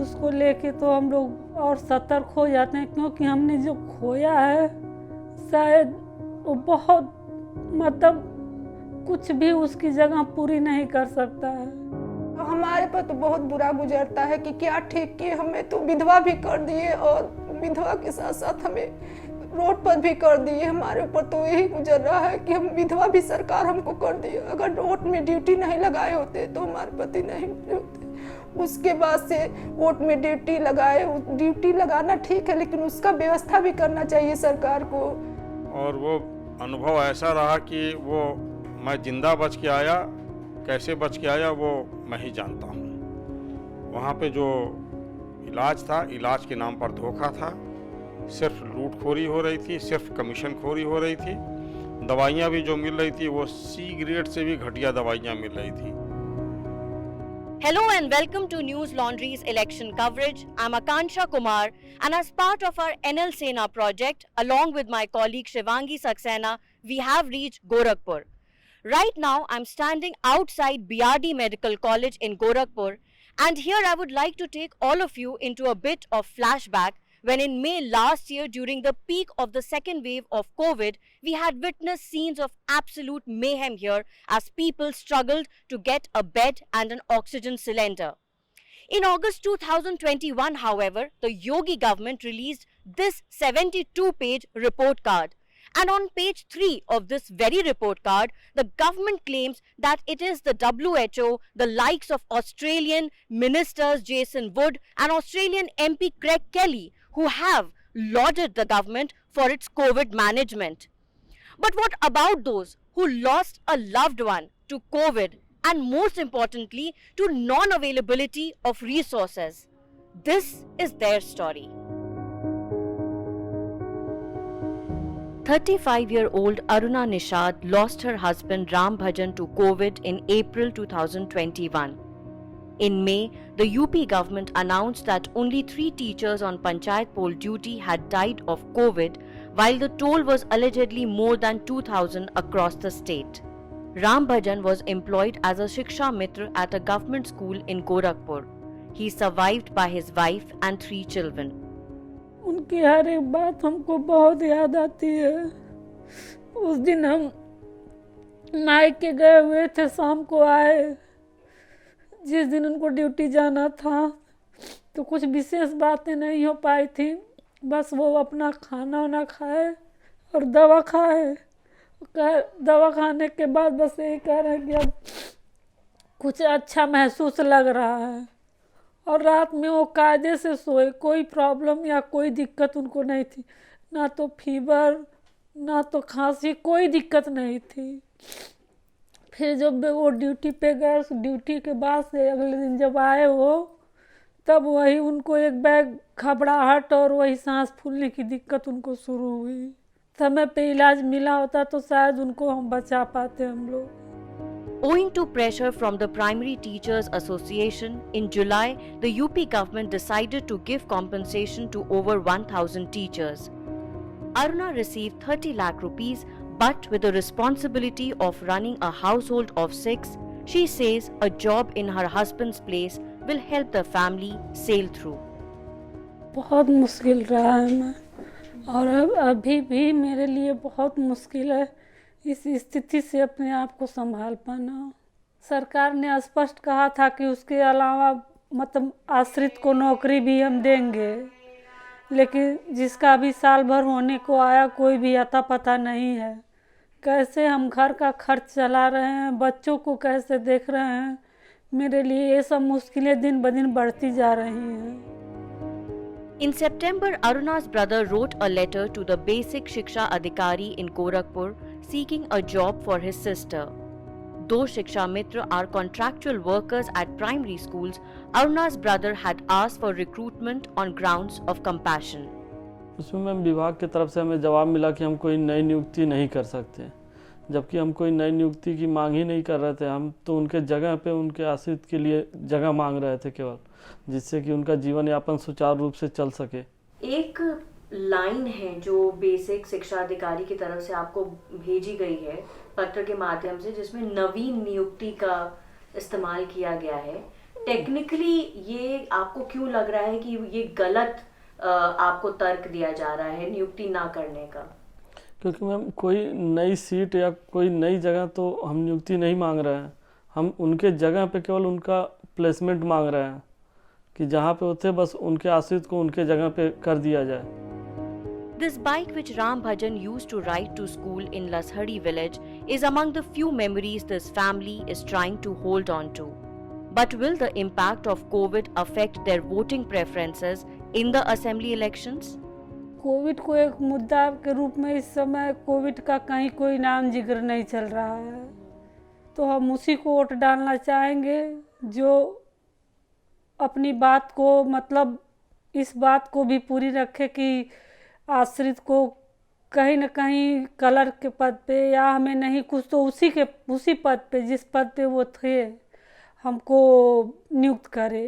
उसको लेके तो हम लोग और सतर्क हो जाते हैं, क्योंकि हमने जो खोया है शायद वो बहुत मतलब कुछ भी उसकी जगह पूरी नहीं कर सकता है। हमारे पर तो बहुत बुरा गुजरता है कि क्या ठीक किए, हमें तो विधवा भी कर दिए और विधवा के साथ साथ हमें रोड पर भी कर दिए। हमारे ऊपर तो यही गुजर रहा है कि हम विधवा भी सरकार हमको कर दिए। अगर रोड में ड्यूटी नहीं लगाए होते तो हमारे पति नहीं होते। उसके बाद से वोट में ड्यूटी लगाए। ड्यूटी लगाना ठीक है, लेकिन उसका व्यवस्था भी करना चाहिए सरकार को। और वो अनुभव ऐसा रहा कि वो मैं जिंदा बच के आया, कैसे बच के आया वो मैं ही जानता हूँ। वहाँ पे जो इलाज था, इलाज के नाम पर धोखा था, सिर्फ लूटखोरी हो रही थी, सिर्फ कमीशन खोरी हो रही थी। दवाइयाँ भी जो मिल रही थी वो सी ग्रेड से भी घटिया दवाइयाँ मिल रही थी। Hello and welcome to News Laundry's election coverage. I'm Akansha Kumar, and as part of our NL Sena project, along with my colleague Shivangi Saxena, we have reached Gorakhpur. Right now, I'm standing outside BRD Medical College in Gorakhpur, and here I would like to take all of you into a bit of flashback when in May last year, during the peak of the second wave of COVID, we had witnessed scenes of absolute mayhem here as people struggled to get a bed and an oxygen cylinder. In August 2021, however, the Yogi government released this 72-page report card. And on page 3 of this very report card, the government claims that it is the WHO, the likes of Australian ministers Jason Wood and Australian MP Craig Kelly, who have lauded the government for its COVID management. But what about those who lost a loved one to COVID and most importantly to non-availability of resources? This is their story. 35-year-old Aruna Nishad lost her husband Ram Bhajan to COVID in April 2021. In May, the UP government announced that only 3 teachers on Panchayat poll duty had died of COVID, while the toll was allegedly more than 2,000 across the state. Ram Bhajan was employed as a Shiksha Mitra at a government school in Gorakhpur. He survived by his wife and 3 children. उनकी हर एक बात हमको बहुत याद आती है। उस दिन हम मायके गए हुए थे, शाम को आए। जिस दिन उनको ड्यूटी जाना था तो कुछ विशेष बातें नहीं हो पाई थी, बस वो अपना खाना वाना खाए और दवा खाए। दवा खाने के बाद बस यही कह रहे हैं कि अब कुछ अच्छा महसूस लग रहा है, और रात में वो कायदे से सोए। कोई प्रॉब्लम या कोई दिक्कत उनको नहीं थी, ना तो फीवर ना तो खांसी, कोई दिक्कत नहीं थी। फिर जब वो ड्यूटी पे गए, उस ड्यूटी के बाद से अगले दिन जब आए वो, तब वही उनको एक बैग घबराहट और वही सांस फूलने की दिक्कत उनको शुरू हुई। समय पे इलाज मिला होता तो शायद उनको हम बचा पाते हम लोग। Owing to pressure from the Primary Teachers Association, in July, the UP government decided to give compensation to over 1,000 teachers. Aruna received 30 lakh rupees, but with the responsibility of running a household of 6, she says a job in her husband's place will help the family sail through. बहुत मुश्किल रहा है मैं, और अभी भी मेरे लिए बहुत मुश्किल है इस स्थिति से अपने आप को संभाल पाना। सरकार ने स्पष्ट कहा था कि उसके अलावा मतलब आश्रित को नौकरी भी हम देंगे, लेकिन जिसका अभी साल भर होने को आया कोई भी अता पता नहीं है। कैसे हम घर का खर्च चला रहे हैं, बच्चों को कैसे देख रहे हैं, मेरे लिए ये सब मुश्किलें दिन ब दिन बढ़ती जा रही हैं। In September, Aruna's brother wrote a letter to the Basic Shiksha Adhikari in Gorakhpur seeking a job for his sister. Though Shiksha Mitra are contractual workers at primary schools, Aruna's brother had asked for recruitment on grounds of compassion. उसमें ma'am विभाग की तरफ से हमें जवाब मिला कि हम कोई नई नियुक्ति नहीं कर सकते, जबकि हम कोई नई नियुक्ति की मांग ही नहीं कर रहे थे। हम तो उनके जगह पे उनके आश्रित के लिए जगह मांग रहे थे केवल, जिससे कि उनका जीवन यापन सुचारू रूप से चल सके। एक लाइन है जो बेसिक शिक्षा अधिकारी की तरफ से आपको भेजी गई है पत्र के माध्यम से, जिसमें नवीन नियुक्ति का इस्तेमाल किया गया है। टेक्निकली ये आपको क्यों लग रहा है कि ये गलत आपको तर्क दिया जा रहा है नियुक्ति ना करने का? क्योंकि मैम कोई नई सीट या कोई नई जगह तो हम नियुक्ति नहीं मांग रहे हैं, हम उनके जगह पे केवल उनका प्लेसमेंट मांग रहे हैं कि जहाँ पे होते बस उनके आश्रित को उनके जगह पे कर दिया जाए। This bike which Ram Bhajan used to ride to school in Lashari village is among the few memories this family is trying to hold on to. But will the impact of COVID affect their voting preferences in the assembly elections? Covid को एक मुद्दा के रूप में इस समय Covid का कहीं कोई नाम जिक्र नहीं चल रहा है, तो हम उसी को वोट डालना चाहेंगे जो अपनी बात को मतलब इस बात को भी पूरी रखे कि आश्रित को कहीं न कहीं कलर के पद पे या हमें नहीं कुछ तो उसी पद पे जिस पद पे वो थे हमको नियुक्त करे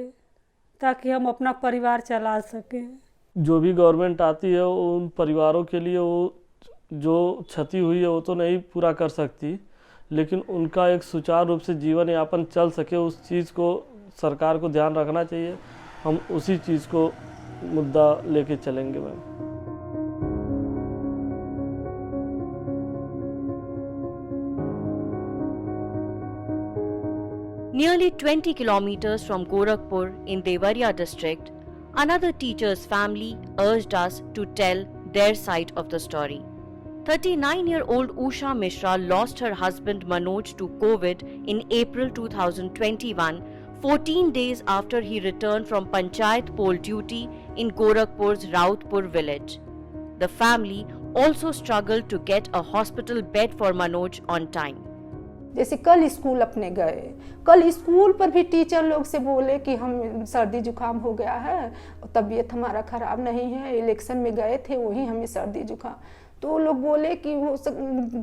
ताकि हम अपना परिवार चला सकें। जो भी गवर्नमेंट आती है उन परिवारों के लिए वो जो क्षति हुई है वो तो नहीं पूरा कर सकती, लेकिन उनका एक सुचारू रूप से जीवन यापन चल सके उस चीज़ को सरकार को ध्यान रखना चाहिए। हम उसी चीज़ को मुद्दा लेके चलेंगे ma'am. Nearly 20 kilometers from Gorakhpur in Devariya district, another teacher's family urged us to tell their side of the story. 39-year-old Usha Mishra lost her husband Manoj to COVID in April 2021, 14 days after he returned from Panchayat poll duty in Gorakhpur's Rautpur village. The family also struggled to get a hospital bed for Manoj on time. जैसे कल school अपने गए, कल school पर भी teacher लोग से बोले कि हम सर्दी जुकाम हो गया है, तबीयत हमारा ख़राब नहीं है, इलेक्शन में गए थे वही हमें सर्दी जुकाम, तो वो लोग बोले कि वो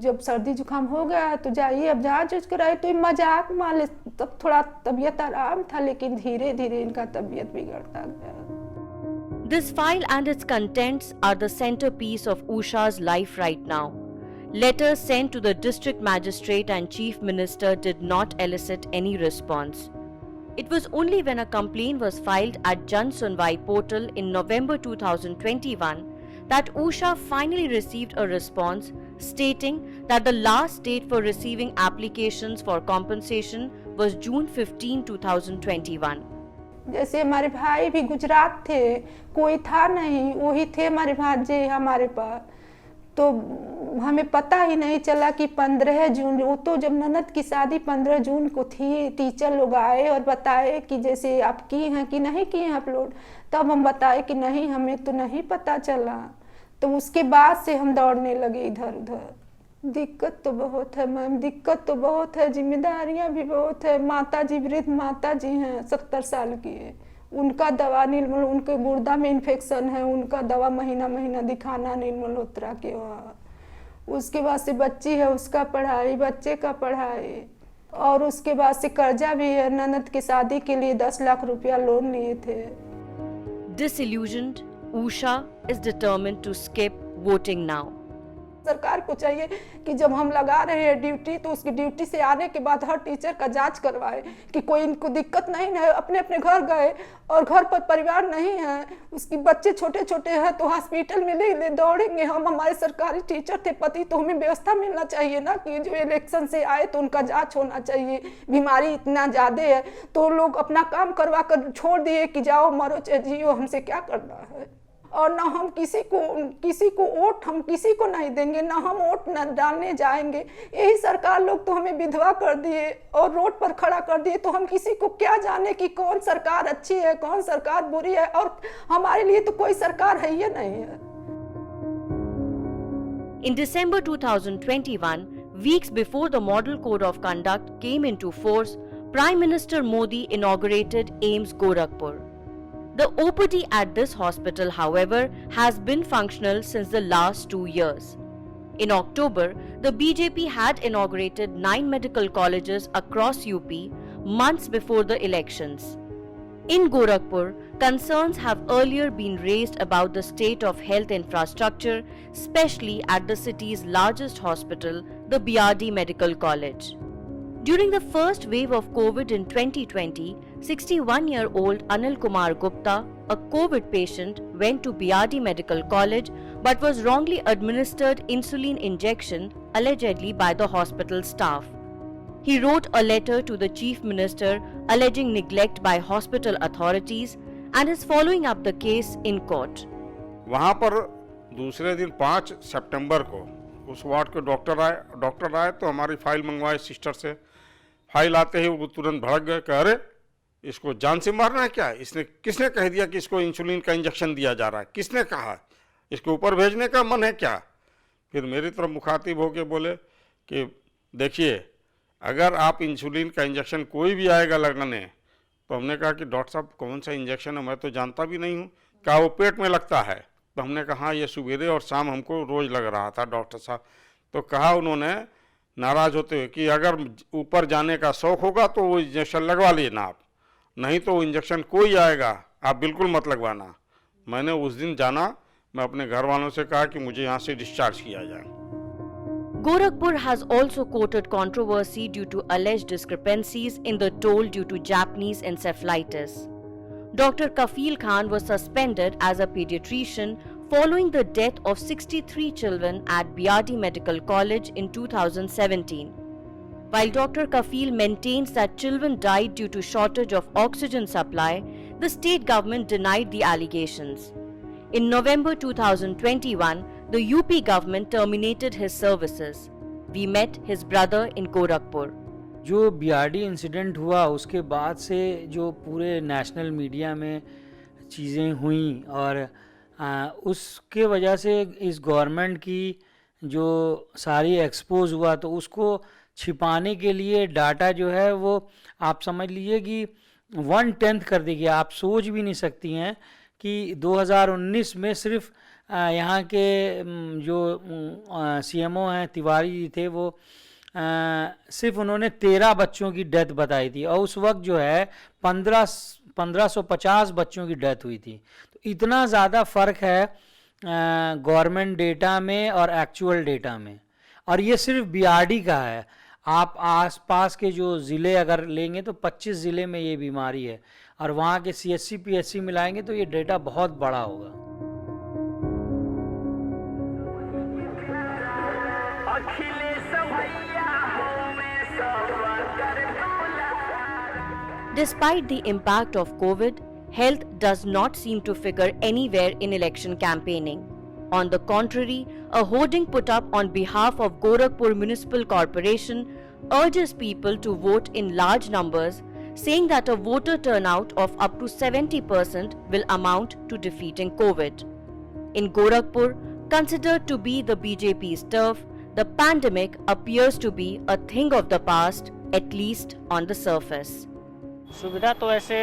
जब सर्दी जुकाम हो गया है तो जाइए अब जांच कराए, तो मजाक मान ले, तब थोड़ा तबीयत आराम था लेकिन धीरे धीरे इनका तबीयत बिगड़ता गया। This file and its contents are the centerpiece of Usha's life right now. Letters sent to the district magistrate and chief minister did not elicit any response. It was only when a complaint was filed at Jan Sunwai portal in November 2021 that Usha finally received a response stating that the last date for receiving applications for compensation was June 15, 2021. जैसे हमारे भाई भी गुजरात थे, कोई था नहीं, वही थे हमारे भांजे हमारे पास, तो हमें पता ही नहीं चला कि 15 जून, वो तो जब ननद की शादी 15 जून को थी, टीचर लोग आए और बताए कि जैसे आप की हैं कि नहीं किए हैं अपलोड, तब हम बताए कि नहीं हमें तो नहीं पता चला, तो उसके बाद से हम दौड़ने लगे इधर उधर। दिक्कत तो बहुत है मैम, दिक्कत तो बहुत है, जिम्मेदारियां भी बहुत है। माता जी, वृद्ध माता जी हैं, 70 साल की है, उनका दवा निर्मल, उनके गुर्दा में इन्फेक्शन है, उनका दवा महीना महीना दिखाना निर्मल होत्रा के वहाँ। उसके बाद से बच्ची है, उसका पढ़ाई, बच्चे का पढ़ाई, और उसके बाद से कर्जा भी है, ननद की शादी के लिए 10 लाख रुपया लोन लिए थे। Disillusioned, Usha is determined to skip voting now. सरकार को चाहिए कि जब हम लगा रहे हैं ड्यूटी तो उसकी ड्यूटी से आने के बाद हर टीचर का जांच करवाए कि कोई इनको दिक्कत नहीं है, अपने अपने घर गए और घर पर परिवार नहीं है, उसके बच्चे छोटे छोटे हैं तो हॉस्पिटल में ले दौड़ेंगे हम। हमारे सरकारी टीचर थे पति, तो हमें व्यवस्था मिलना चाहिए ना कि जो इलेक्शन से आए तो उनका जाँच होना चाहिए। बीमारी इतना ज़्यादा है तो लोग अपना काम करवा कर छोड़ दिए कि जाओ मरो चाहे जियो, हमसे क्या करना है। और ना हम किसी को वोट हम किसी को नहीं देंगे, ना हम वोट न डालने जाएंगे। यही सरकार लोग तो हमें विधवा कर दिए और रोड पर खड़ा कर दिए, तो हम किसी को क्या जाने कि कौन सरकार अच्छी है कौन सरकार बुरी है, और हमारे लिए तो कोई सरकार है ही नहीं है। In December 2021, weeks before the Model Code of Conduct came into force, Prime Minister Modi inaugurated AIIMS Gorakhpur. The OPD at this hospital, however, has been functional since the last 2 years. In October, the BJP had inaugurated 9 medical colleges across UP months before the elections. In Gorakhpur, concerns have earlier been raised about the state of health infrastructure, especially at the city's largest hospital, the BRD Medical College. During the first wave of COVID in 2020, 61-year-old Anil Kumar Gupta, a COVID patient, went to BRD Medical College but was wrongly administered insulin injection allegedly by the hospital staff. He wrote a letter to the Chief Minister alleging neglect by hospital authorities and is following up the case in court. वहाँ पर दूसरे दिन 5 सितंबर को उस ward के doctor आए तो हमारी फाइल मंगवाई सिस्टर से। फाइल आते ही वो तुरंत भड़क गए, कह रहे इसको जान से मारना है क्या? किसने कह दिया कि इसको इंसुलिन का इंजेक्शन दिया जा रहा है? किसने कहा? इसको ऊपर भेजने का मन है क्या? फिर मेरी तरफ मुखातिब होके बोले कि देखिए, अगर आप इंसुलिन का इंजेक्शन कोई भी आएगा लगाने, तो हमने कहा कि डॉक्टर साहब कौन सा इंजेक्शन है, मैं तो जानता भी नहीं हूँ। कहा वो पेट में लगता है। तो हमने कहा हाँ, ये सुबेरे और शाम हमको रोज़ लग रहा था डॉक्टर साहब। तो कहा उन्होंने नाराज़ होते हुए कि अगर ऊपर जाने का शौक़ होगा तो वो इंजेक्शन लगवा लेना आप, नहीं तो वो इंजेक्शन कोई आएगा आप बिल्कुल मत लगवाना। मैंने उस दिन जाना, मैं अपने घर वालों से कहा कि मुझे यहाँ से डिस्चार्ज किया जाए। Gorakhpur has also quoted controversy due to alleged discrepancies in the toll due to Japanese encephalitis. Dr. Kafil Khan was suspended as a pediatrician following the death of 63 children at BRD Medical College in 2017. While Dr. Kafil maintains that children died due to shortage of oxygen supply, the state government denied the allegations. In November 2021, the UP government terminated his services. We met his brother in Gorakhpur. जो BRD incident हुआ उसके बाद से जो पूरे national media में चीज़ें हुई और उसके वजह से इस गवर्नमेंट की जो सारी एक्सपोज हुआ, तो उसको छिपाने के लिए डाटा जो है वो आप समझ लीजिए कि 1/10 कर देगी। आप सोच भी नहीं सकती हैं कि 2019 में सिर्फ यहाँ के जो सीएमओ हैं तिवारी जी थे, वो सिर्फ उन्होंने 13 बच्चों की डेथ बताई थी और उस वक्त जो है 1550 बच्चों की डेथ हुई थी। तो इतना ज़्यादा फ़र्क है गवर्नमेंट डेटा में और एक्चुअल डेटा में, और ये सिर्फ बीआरडी का है। आप आसपास के जो ज़िले अगर लेंगे तो 25 ज़िले में ये बीमारी है, और वहाँ के सीएचसी पीएचसी मिलाएंगे तो ये डेटा बहुत बड़ा होगा। Despite the impact of COVID, health does not seem to figure anywhere in election campaigning. On the contrary, a hoarding put up on behalf of Gorakhpur Municipal Corporation urges people to vote in large numbers, saying that a voter turnout of up to 70% will amount to defeating COVID. In Gorakhpur, considered to be the BJP's turf, the pandemic appears to be a thing of the past, at least on the surface. सुविधा तो ऐसे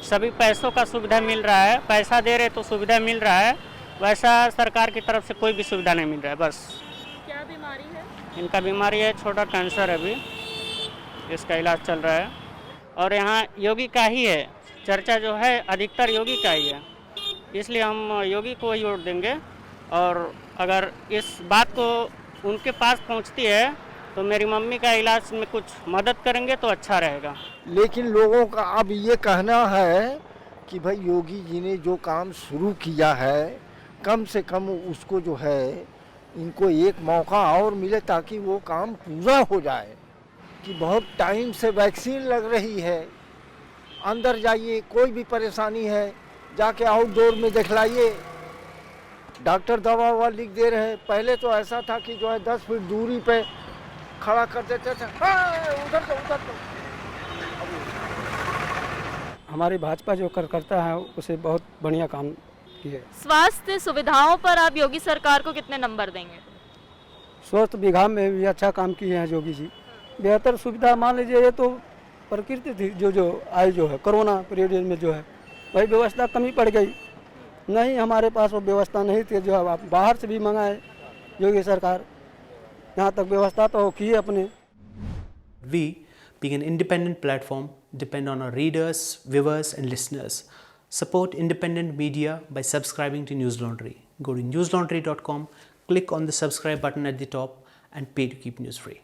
सभी पैसों का सुविधा मिल रहा है, पैसा दे रहे तो सुविधा मिल रहा है, वैसा सरकार की तरफ से कोई भी सुविधा नहीं मिल रहा है। बस क्या बीमारी है? इनका बीमारी है, छोटा कैंसर है, अभी इसका इलाज चल रहा है। और यहाँ योगी का ही है, चर्चा जो है अधिकतर योगी का ही है, इसलिए हम योगी को ही वोट देंगे। और अगर इस बात को उनके पास पहुँचती है तो मेरी मम्मी का इलाज में कुछ मदद करेंगे तो अच्छा रहेगा। लेकिन लोगों का अब ये कहना है कि भाई योगी जी ने जो काम शुरू किया है, कम से कम उसको जो है इनको एक मौका और मिले ताकि वो काम पूरा हो जाए। कि बहुत टाइम से वैक्सीन लग रही है, अंदर जाइए, कोई भी परेशानी है जाके आउटडोर में दिखलाइए, डॉक्टर दवा ववा लिख दे रहे हैं। पहले तो ऐसा था कि जो है 10 फीट दूरी पे खड़ा कर देते थे, उधर तो हमारी भाजपा जो करता है उसे बहुत बढ़िया काम किए। स्वास्थ्य सुविधाओं पर आप योगी सरकार को कितने नंबर देंगे? स्वास्थ्य विभाग में भी अच्छा काम किए हैं योगी जी। बेहतर सुविधा मान लीजिए, ये तो प्रकृति थी जो आई जो है कोरोना पीरियड में जो है वही व्यवस्था कमी पड़ गई, नहीं हमारे पास वो व्यवस्था नहीं थी जो है आप बाहर से भी मंगाए योगी सरकार, यहाँ तक व्यवस्था तो की है अपने। We, being an independent platform, depend on our readers, viewers and listeners. Support independent media by subscribing to News Laundry. Go to newslaundry.com, click on the subscribe button at the top and pay to keep news free.